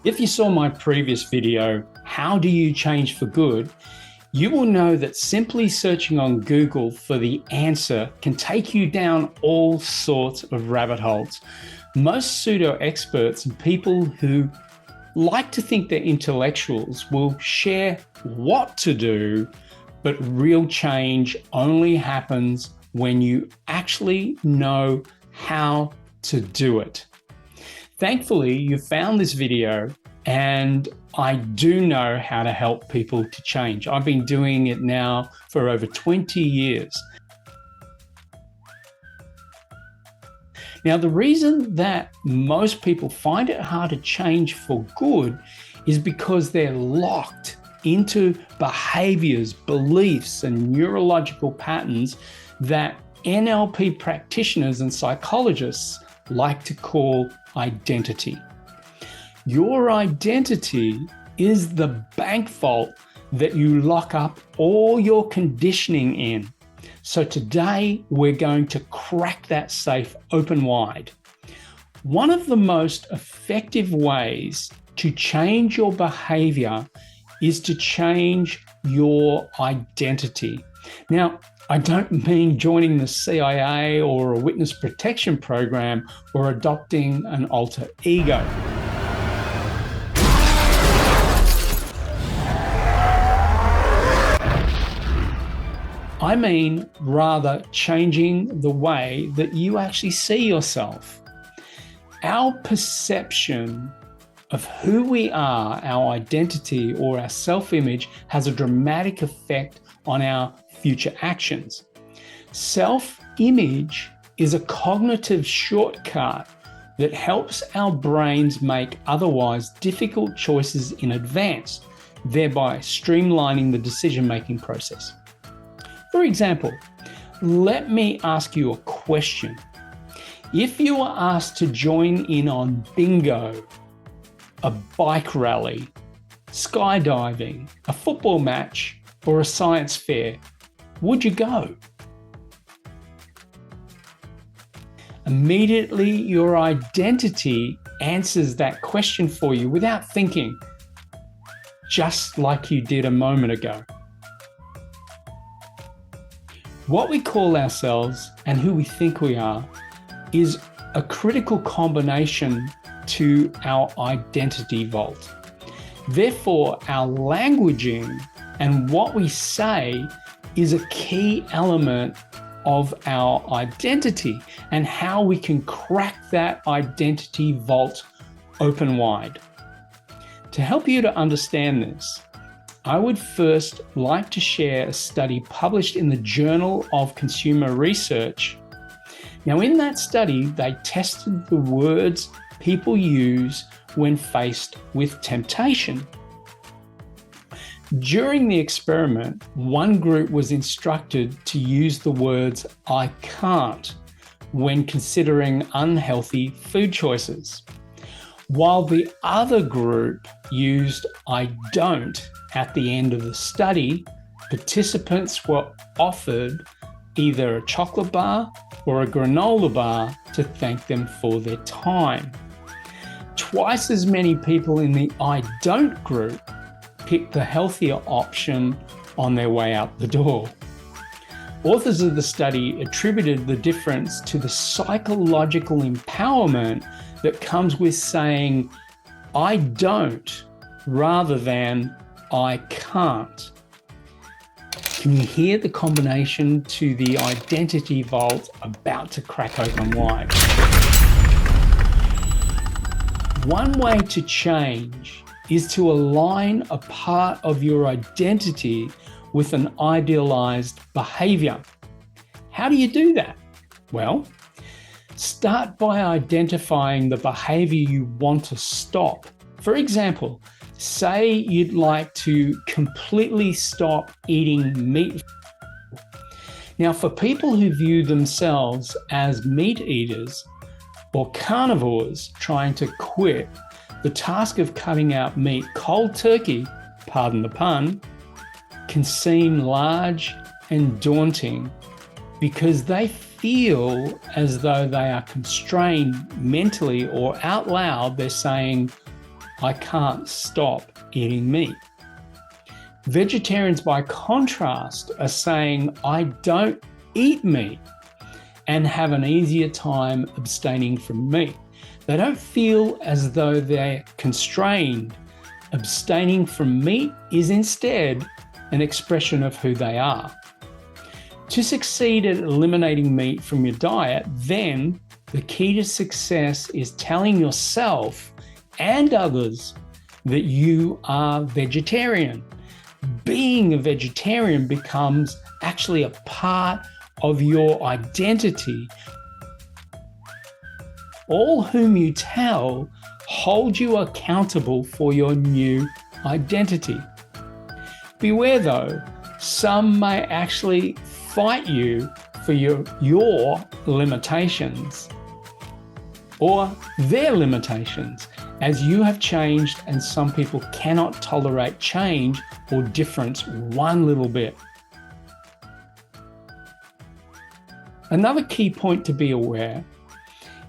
If you saw my previous video, How Do You Change for Good? You will know that simply searching on Google for the answer can take you down all sorts of rabbit holes. Most pseudo-experts and people who like to think they're intellectuals will share what to do, but real change only happens when you actually know how to do it. Thankfully, you found this video, and I do know how to help people to change. I've been doing it now for over 20 years. Now, the reason that most people find it hard to change for good is because they're locked into behaviors, beliefs, and neurological patterns that NLP practitioners and psychologists like to call identity. Your identity is the bank vault that you lock up all your conditioning in. So today we're going to crack that safe open wide. One of the most effective ways to change your behavior is to change your identity. Now, I don't mean joining the CIA or a witness protection program or adopting an alter ego. I mean, rather changing the way that you actually see yourself. Our perception of who we are, our identity or our self-image, has a dramatic effect on our future actions. Self-image is a cognitive shortcut that helps our brains make otherwise difficult choices in advance, thereby streamlining the decision-making process. For example, let me ask you a question. If you were asked to join in on bingo, a bike rally, skydiving, a football match, or a science fair, would you go? Immediately, your identity answers that question for you without thinking, just like you did a moment ago. What we call ourselves and who we think we are is a critical combination to our identity vault. Therefore, our languaging and what we say is a key element of our identity and how we can crack that identity vault open wide. To help you to understand this, I would first like to share a study published in the Journal of Consumer Research. Now, in that study, they tested the words people use when faced with temptation. During the experiment, one group was instructed to use the words "I can't" when considering unhealthy food choices, while the other group used "I don't" at the end of the study. Participants were offered either a chocolate bar or a granola bar to thank them for their time. Twice as many people in the "I don't" group picked the healthier option on their way out the door. Authors of the study attributed the difference to the psychological empowerment that comes with saying "I don't" rather than "I can't." Can you hear the combination to the identity vault about to crack open wide? One way to change is to align a part of your identity with an idealized behavior. How do you do that? Well, start by identifying the behavior you want to stop. For example, say you'd like to completely stop eating meat. Now, for people who view themselves as meat eaters or carnivores trying to quit, the task of cutting out meat cold turkey, pardon the pun, can seem large and daunting because they feel as though they are constrained mentally, or out loud they're saying, I can't stop eating meat. Vegetarians, by contrast, are saying, I don't eat meat, and have an easier time abstaining from meat. They don't feel as though they're constrained. Abstaining from meat is instead an expression of who they are. To succeed at eliminating meat from your diet, then the key to success is telling yourself and others that you are vegetarian. Being a vegetarian becomes actually a part of your identity. All whom you tell hold you accountable for your new identity. Beware though, some may actually fight you for your limitations or their limitations, as you have changed and some people cannot tolerate change or difference one little bit. Another key point to be aware: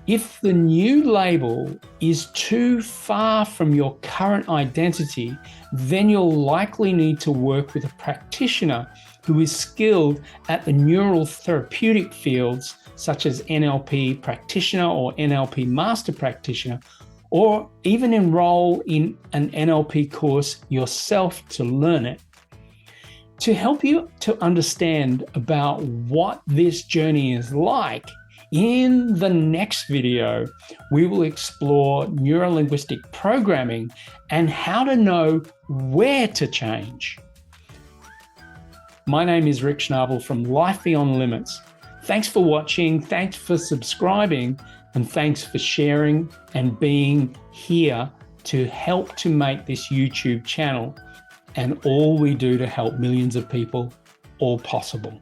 if the new label is too far from your current identity, then you'll likely need to work with a practitioner who is skilled at the neural therapeutic fields, such as NLP practitioner or NLP master practitioner, or even enroll in an NLP course yourself to learn it. To help you to understand about what this journey is like, in the next video, we will explore neurolinguistic programming and how to know where to change. My name is Rick Schnabel from Life Beyond Limits. Thanks for watching, thanks for subscribing, and thanks for sharing and being here to help to make this YouTube channel and all we do to help millions of people all possible.